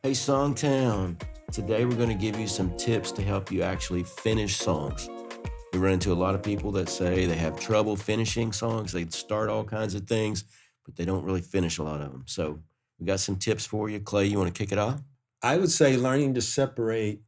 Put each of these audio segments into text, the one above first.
Hey, SongTown. Today we're going to give you some tips to help you actually finish songs. We run into a lot of people that say they have trouble finishing songs. They start all kinds of things, but they don't really finish a lot of them. So we got some tips for you. Clay, you want to kick it off? I would say learning to separate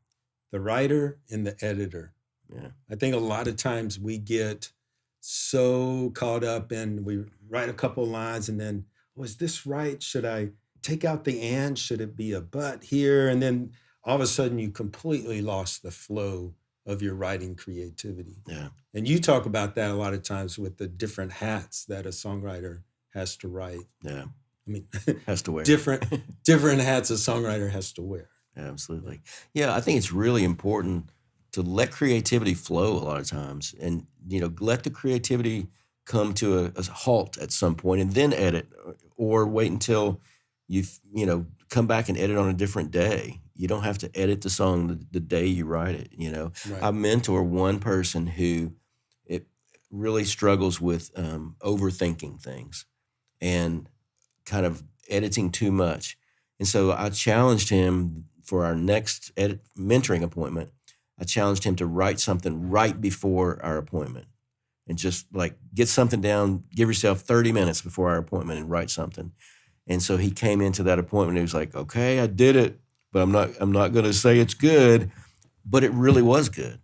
the writer and the editor. Yeah. I think a lot of times we get so caught up in we write a couple lines and then, was this right? Should I take out the and? Should it be a but here? And then all of a sudden you completely lost the flow of your writing creativity. Yeah. And you talk about that a lot of times with the different hats that a songwriter has to write. Yeah. I mean, Has to wear. different hats a songwriter has to wear. Absolutely. Yeah, I think it's really important to let creativity flow a lot of times and, let the creativity come to a halt at some point and then edit or wait until come back and edit on a different day. You don't have to edit the song the day you write it. Right. I mentor one person who it really struggles with overthinking things and kind of editing too much. And so I challenged him for our next mentoring appointment. I challenged him to write something right before our appointment and just like get something down, give yourself 30 minutes before our appointment and write something. And so he came into that appointment and he was like, okay, I did it, but I'm not going to say it's good, but it really was good.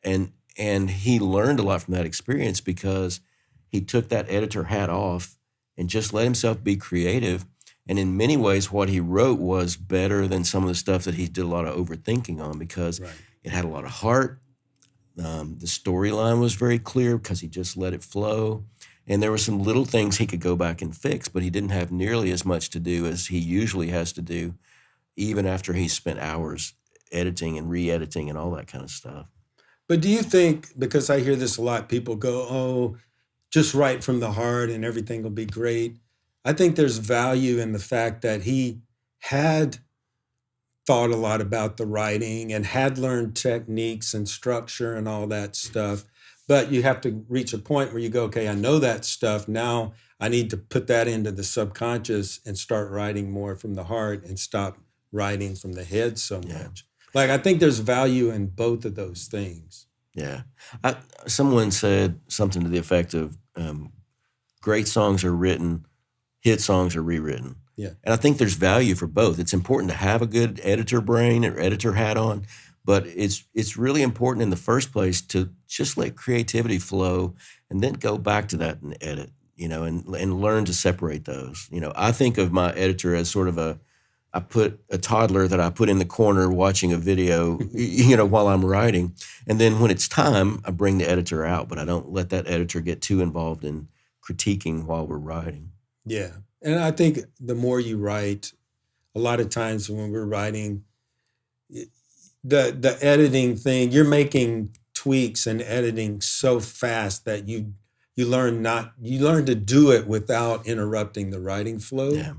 And he learned a lot from that experience because he took that editor hat off and just let himself be creative. And in many ways, what he wrote was better than some of the stuff that he did a lot of overthinking on because it had a lot of heart. The storyline was very clear because he just let it flow. And there were some little things he could go back and fix, but he didn't have nearly as much to do as he usually has to do, even after he spent hours editing and re-editing and all that kind of stuff. But do you think, because I hear this a lot, people go, oh, just write from the heart and everything will be great. I think there's value in the fact that he had thought a lot about the writing and had learned techniques and structure and all that stuff. But you have to reach a point where you go, okay, I know that stuff. Now I need to put that into the subconscious and start writing more from the heart and stop writing from the head so much. Like, I think there's value in both of those things. Yeah. Someone said something to the effect of great songs are written, hit songs are rewritten. Yeah. And I think there's value for both. It's important to have a good editor brain or editor hat on, but it's really important in the first place to just let creativity flow and then go back to that and edit, and learn to separate those. I think of my editor as sort of I put a toddler that I put in the corner watching a video, while I'm writing. And then when it's time, I bring the editor out, but I don't let that editor get too involved in critiquing while we're writing. Yeah. And I think the more you write, a lot of times when we're writing, the editing thing, you're making tweaks and editing so fast that you learn to do it without interrupting the writing flow. Yeah.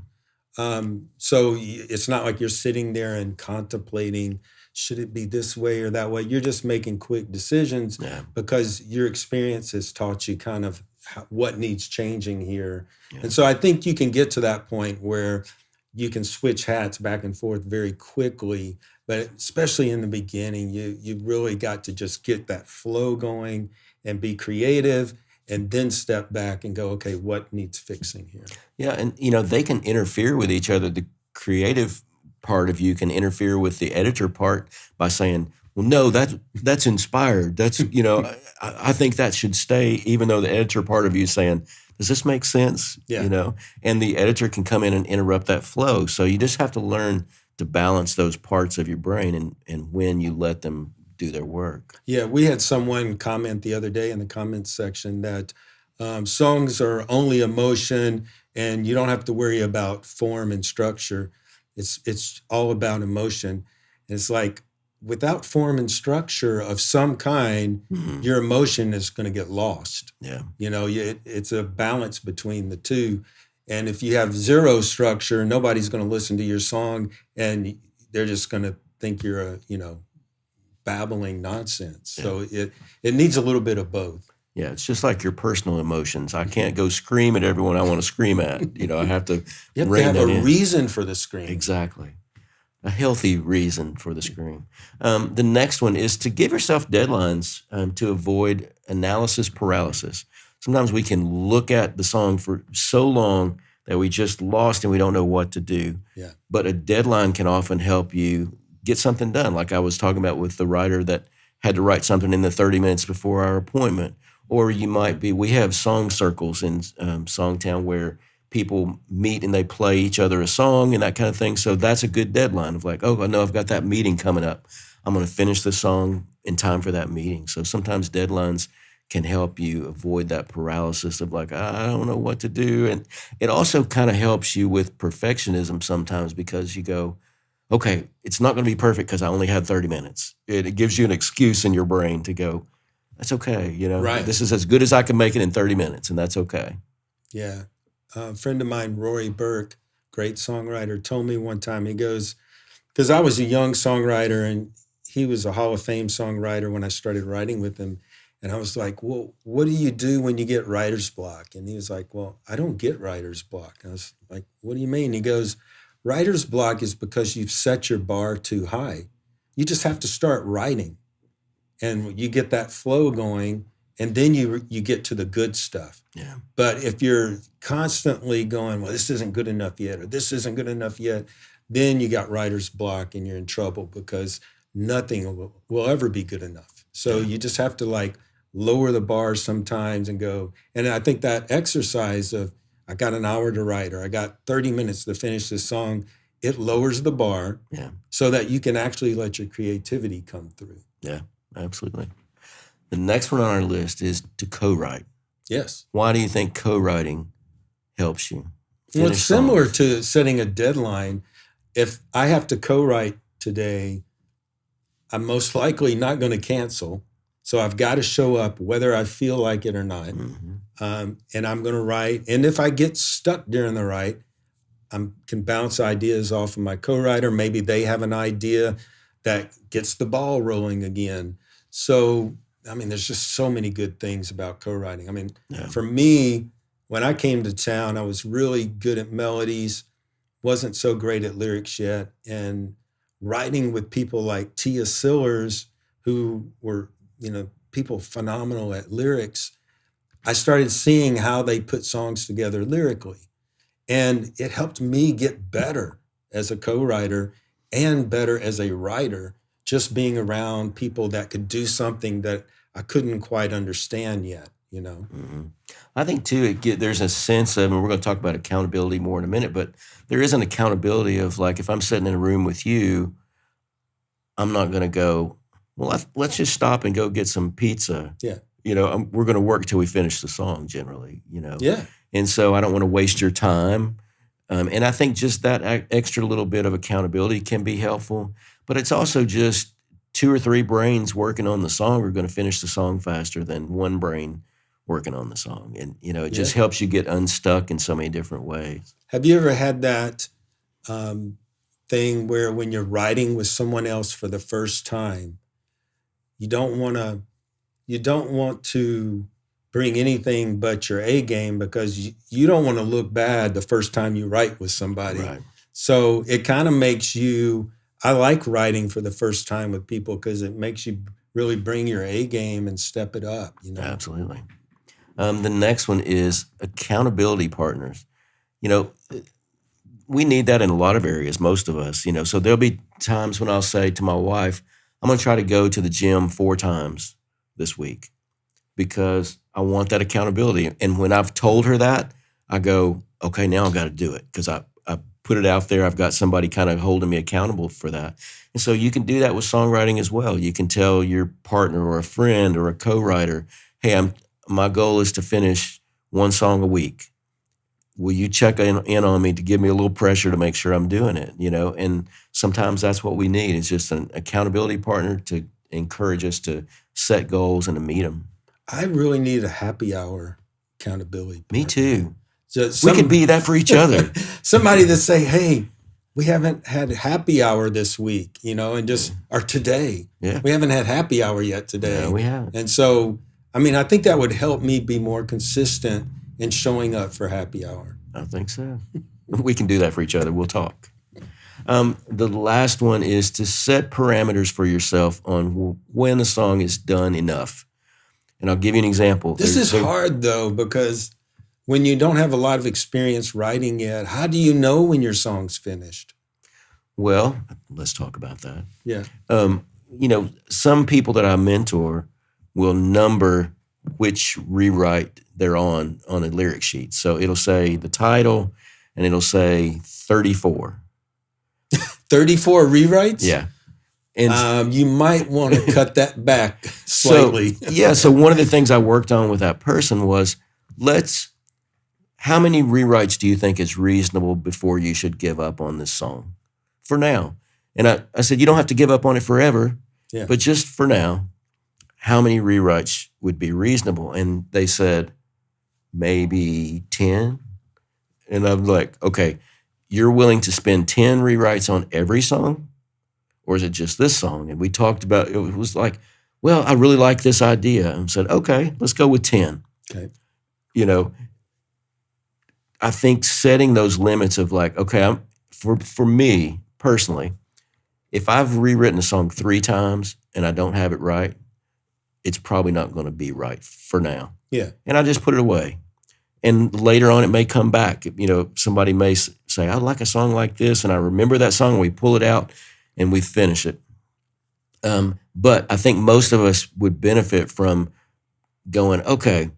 So it's not like you're sitting there and contemplating, should it be this way or that way? You're just making quick decisions because your experience has taught you kind of what needs changing here. Yeah. And so I think you can get to that point where you can switch hats back and forth very quickly, but especially in the beginning, you really got to just get that flow going and be creative and then step back and go, okay, what needs fixing here? Yeah, and they can interfere with each other. The creative part of you can interfere with the editor part by saying, well, no, that's inspired. That's, I think that should stay, even though the editor part of you is saying, does this make sense? Yeah. And the editor can come in and interrupt that flow. So you just have to learn to balance those parts of your brain and when you let them do their work. Yeah, we had someone comment the other day in the comments section that songs are only emotion and you don't have to worry about form and structure. It's all about emotion. And it's like, without form and structure of some kind, your emotion is going to get lost. Yeah. It's a balance between the two. And if you have zero structure, nobody's going to listen to your song and they're just going to think you're babbling nonsense. Yeah. So it needs a little bit of both. Yeah, it's just like your personal emotions. I can't go scream at everyone I want to scream at. I have to You have to have a reason for the scream. Exactly. a healthy reason for the scream. The next one is to give yourself deadlines to avoid analysis paralysis. Sometimes we can look at the song for so long that we just lost and we don't know what to do. Yeah. But a deadline can often help you get something done. Like I was talking about with the writer that had to write something in the 30 minutes before our appointment. Or you might be, we have song circles in SongTown where people meet and they play each other a song and that kind of thing. So that's a good deadline of like, oh, I know I've got that meeting coming up. I'm going to finish the song in time for that meeting. So sometimes deadlines can help you avoid that paralysis of like, I don't know what to do. And it also kind of helps you with perfectionism sometimes because you go, okay, it's not going to be perfect because I only had 30 minutes. It gives you an excuse in your brain to go, that's okay. You know, Right. This is as good as I can make it in 30 minutes and that's okay. Yeah. A friend of mine, Rory Burke, great songwriter, told me one time, he goes, because I was a young songwriter and he was a Hall of Fame songwriter when I started writing with him. And I was like, well, what do you do when you get writer's block? And he was like, well, I don't get writer's block. I was like, what do you mean? He goes, writer's block is because you've set your bar too high. You just have to start writing and you get that flow going and then you get to the good stuff. Yeah. But if you're constantly going, well, this isn't good enough yet, or this isn't good enough yet, then you got writer's block and you're in trouble because nothing will ever be good enough. So you just have to like lower the bar sometimes and go. And I think that exercise of I got an hour to write or I got 30 minutes to finish this song, it lowers the bar so that you can actually let your creativity come through. Yeah, absolutely. The next one on our list is to co-write. Yes. Why do you think co-writing helps you? Well, it's similar to setting a deadline. If I have to co-write today, I'm most likely not going to cancel. So I've got to show up whether I feel like it or not. Mm-hmm. And I'm going to write. And if I get stuck during the write, I can bounce ideas off of my co-writer. Maybe they have an idea that gets the ball rolling again. So, I mean, there's just so many good things about co-writing. I mean, for me, when I came to town, I was really good at melodies, wasn't so great at lyrics yet. And writing with people like Tia Sillers, who were, people phenomenal at lyrics, I started seeing how they put songs together lyrically. And it helped me get better as a co-writer and better as a writer, just being around people that could do something that I couldn't quite understand yet, Mm-hmm. I think, too, there's a sense of, and we're going to talk about accountability more in a minute, but there is an accountability of, like, if I'm sitting in a room with you, I'm not going to go, well, let's just stop and go get some pizza. Yeah. We're going to work till we finish the song generally, Yeah. And so I don't want to waste your time. And I think just that extra little bit of accountability can be helpful. But it's also just 2 or 3 brains working on the song are going to finish the song faster than one brain working on the song. And, it just helps you get unstuck in so many different ways. Have you ever had that thing where when you're writing with someone else for the first time, you don't want to bring anything but your A game because you don't want to look bad the first time you write with somebody. Right. So it kind of makes I like writing for the first time with people because it makes you really bring your A game and step it up. Absolutely. The next one is accountability partners. We need that in a lot of areas, most of us, So there'll be times when I'll say to my wife, I'm going to try to go to the gym 4 times this week because I want that accountability. And when I've told her that, I go, okay, now I've got to do it because I put it out there. I've got somebody kind of holding me accountable for that. And so you can do that with songwriting as well. You can tell your partner or a friend or a co-writer, hey, my goal is to finish 1 song a week. Will you check in on me to give me a little pressure to make sure I'm doing it, And sometimes that's what we need. It's just an accountability partner to encourage us to set goals and to meet them. I really need a happy hour accountability partner. Me too. We could be that for each other. Somebody that say, hey, we haven't had happy hour this week, or today. Yeah. We haven't had happy hour yet today. No, we haven't. And so, I think that would help me be more consistent in showing up for happy hour. I think so. We can do that for each other. We'll talk. The last one is to set parameters for yourself on when a song is done enough. And I'll give you an example. This is hard though, because when you don't have a lot of experience writing yet, how do you know when your song's finished? Well, let's talk about that. Yeah. Some people that I mentor will number which rewrite they're on a lyric sheet. So it'll say the title and it'll say 34. 34 rewrites? Yeah. And you might want to cut that back slightly. So one of the things I worked on with that person was, how many rewrites do you think is reasonable before you should give up on this song? For now. And I said, you don't have to give up on it forever, but just for now, how many rewrites would be reasonable? And they said, maybe 10. And I'm like, okay, you're willing to spend 10 rewrites on every song? Or is it just this song? And we talked about, it was like, well, I really like this idea. And said, okay, let's go with 10. Okay. I think setting those limits of like, okay, for me personally, if I've rewritten a song 3 times and I don't have it right, it's probably not going to be right for now. Yeah. And I just put it away. And later on, it may come back. Somebody may say, I like a song like this, and I remember that song, and we pull it out, and we finish it. But I think most of us would benefit from going, okay,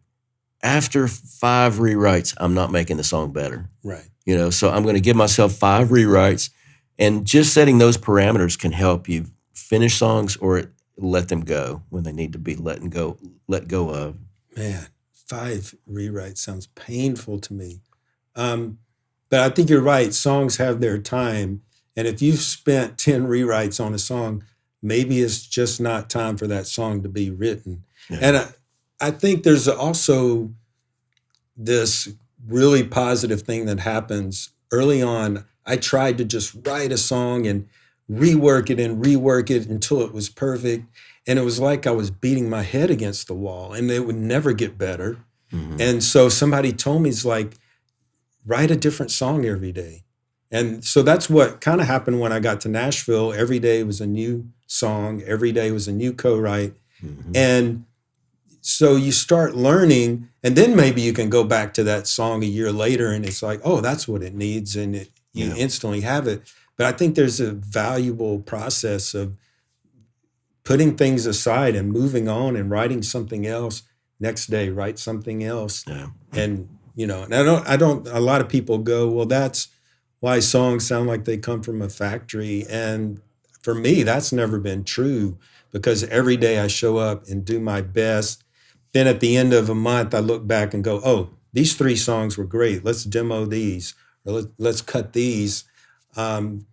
after 5 rewrites, I'm not making the song better. Right. So I'm going to give myself 5 rewrites, and just setting those parameters can help you finish songs or let them go when they need to be let go of. Man, 5 rewrites sounds painful to me. But I think you're right. Songs have their time. And if you've spent 10 rewrites on a song, maybe it's just not time for that song to be written. Yeah. And I think there's also this really positive thing that happens early on. I tried to just write a song and rework it until it was perfect. And it was like I was beating my head against the wall and it would never get better. Mm-hmm. And so somebody told me, it's like, write a different song every day. And so that's what kind of happened when I got to Nashville. Every day was a new song. Every day was a new co-write. Mm-hmm. And so you start learning, and then maybe you can go back to that song a year later and it's like, oh, that's what it needs. And you instantly have it. But I think there's a valuable process of putting things aside and moving on and writing something else. Next day, write something else. Yeah. And, and I don't, a lot of people go, well, that's why songs sound like they come from a factory. And for me, that's never been true, because every day I show up and do my best. Then at the end of a month, I look back and go, oh, these 3 songs were great. Let's demo these, or let's cut these. And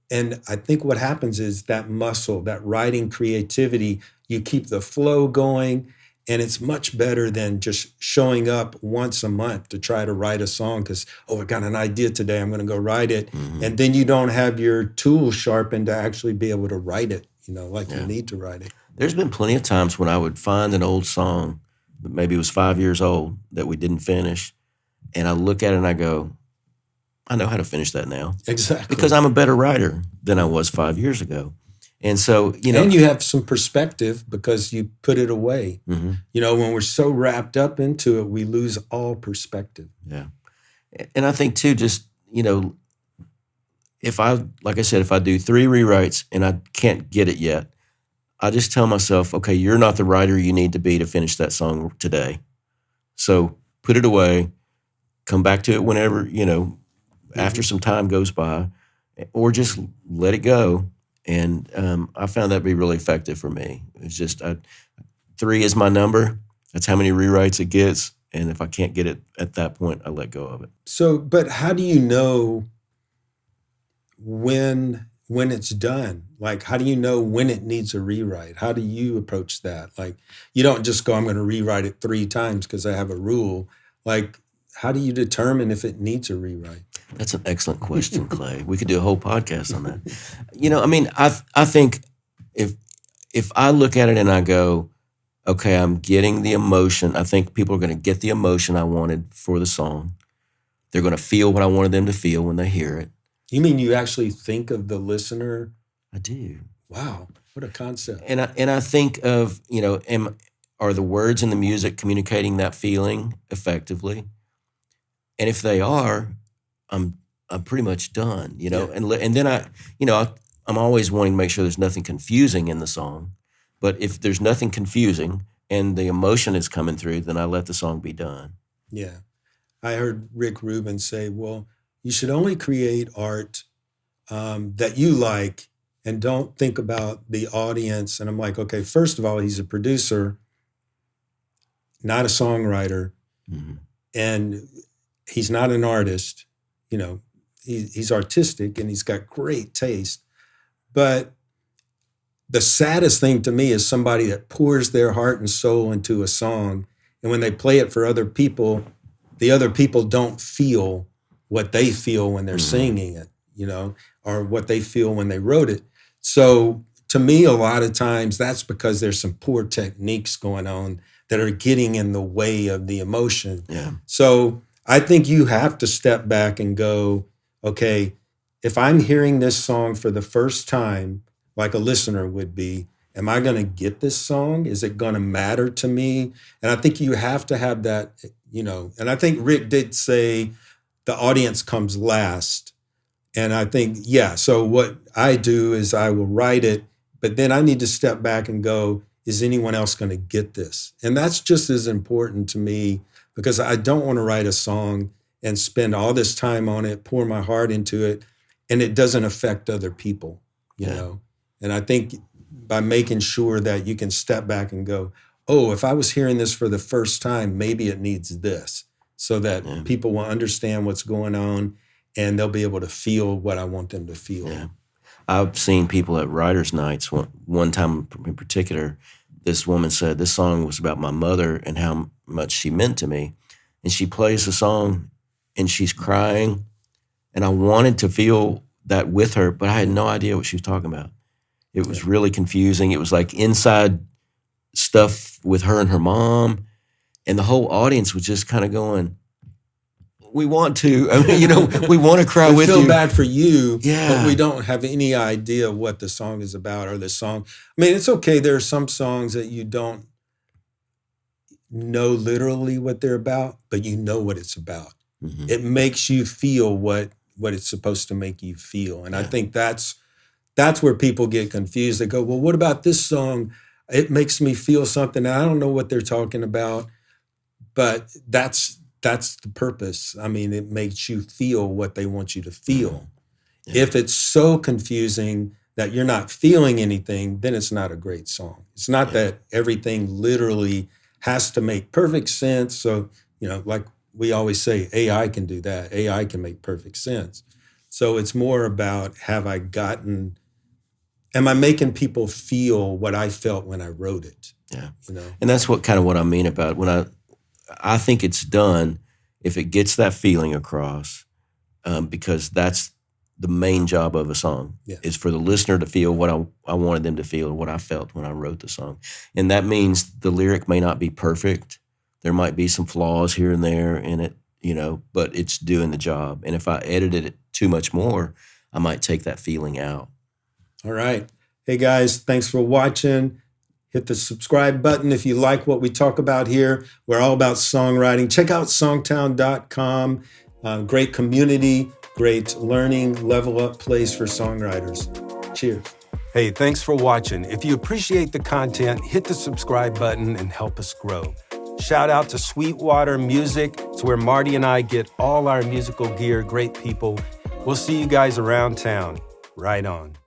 I think what happens is that muscle, that writing creativity, you keep the flow going, and it's much better than just showing up once a month to try to write a song because, I got an idea today, I'm going to go write it. Mm-hmm. And then you don't have your tools sharpened to actually be able to write it, you need to write it. There's been plenty of times when I would find an old song that maybe was 5 years old that we didn't finish, and I look at it and I go, I know how to finish that now. Exactly. Because I'm a better writer than I was 5 years ago. And so, And you have some perspective because you put it away. Mm-hmm. When we're so wrapped up into it, we lose all perspective. Yeah. And I think too, just, if I do 3 rewrites and I can't get it yet, I just tell myself, okay, you're not the writer you need to be to finish that song today. So put it away, come back to it whenever, after some time goes by, or just let it go. And I found that to be really effective for me. It's just 3 is my number. That's how many rewrites it gets. And if I can't get it at that point, I let go of it. So, but how do you know when it's done? Like, how do you know when it needs a rewrite? How do you approach that? Like, you don't just go, I'm going to rewrite it 3 times because I have a rule. Like, how do you determine if it needs a rewrite? That's an excellent question, Clay. We could do a whole podcast on that. I think if I look at it and I go, okay, I'm getting the emotion. I think people are going to get the emotion I wanted for the song. They're going to feel what I wanted them to feel when they hear it. You mean you actually think of the listener? I do. Wow, what a concept. And I think of, are the words in the music communicating that feeling effectively? And if they are, I'm pretty much done, Yeah. And then I'm always wanting to make sure there's nothing confusing in the song. But if there's nothing confusing and the emotion is coming through, then I let the song be done. Yeah. I heard Rick Rubin say, well, you should only create art that you like and don't think about the audience. And I'm like, okay, first of all, he's a producer, not a songwriter, Mm-hmm. and he's not an artist. He's artistic and he's got great taste. But the saddest thing to me is somebody that pours their heart and soul into a song, and when they play it for other people, the other people don't feel what they feel when they're singing it, or what they feel when they wrote it. So to me, a lot of times that's because there's some poor techniques going on that are getting in the way of the emotion. Yeah. So I think you have to step back and go, okay, if I'm hearing this song for the first time, like a listener would be, am I going to get this song? Is it going to matter to me? And I think you have to have that, and I think Rick did say the audience comes last. And I think, yeah, so what I do is I will write it, but then I need to step back and go, is anyone else going to get this? And that's just as important to me, because I don't want to write a song and spend all this time on it, pour my heart into it, and it doesn't affect other people, you know? And I think by making sure that you can step back and go, oh, if I was hearing this for the first time, maybe it needs this, so that people will understand what's going on and they'll be able to feel what I want them to feel. Yeah. I've seen people at writers' nights. One time in particular, this woman said, this song was about my mother and how much she meant to me. And she plays the song and she's crying. And I wanted to feel that with her, but I had no idea what she was talking about. It was really confusing. It was like inside stuff with her and her mom. And the whole audience was just kind of going, we want to, we want to cry with you. We feel bad for you, Yeah. but we don't have any idea what the song is about or the song. I mean, it's okay. There are some songs that you don't know literally what they're about, but you know what it's about. Mm-hmm. It makes you feel what it's supposed to make you feel. And I think that's where people get confused. They go, well, what about this song? It makes me feel something. I don't know what they're talking about, but that's the purpose. I mean, it makes you feel what they want you to feel. Yeah. If it's so confusing that you're not feeling anything, then it's not a great song. It's not that everything literally has to make perfect sense. So, like we always say, AI can do that. AI can make perfect sense. So it's more about, am I making people feel what I felt when I wrote it? Yeah. And that's what I mean about when I think it's done if it gets that feeling across, because that's the main job of a song, is for the listener to feel what I wanted them to feel, what I felt when I wrote the song. And that means the lyric may not be perfect. There might be some flaws here and there in it, but it's doing the job. And if I edited it too much more, I might take that feeling out. All right. Hey, guys, thanks for watching. Hit the subscribe button if you like what we talk about here. We're all about songwriting. Check out SongTown.com. Great community, great learning, level up place for songwriters. Cheers. Hey, thanks for watching. If you appreciate the content, hit the subscribe button and help us grow. Shout out to Sweetwater Music. It's where Marty and I get all our musical gear. Great people. We'll see you guys around town. Right on.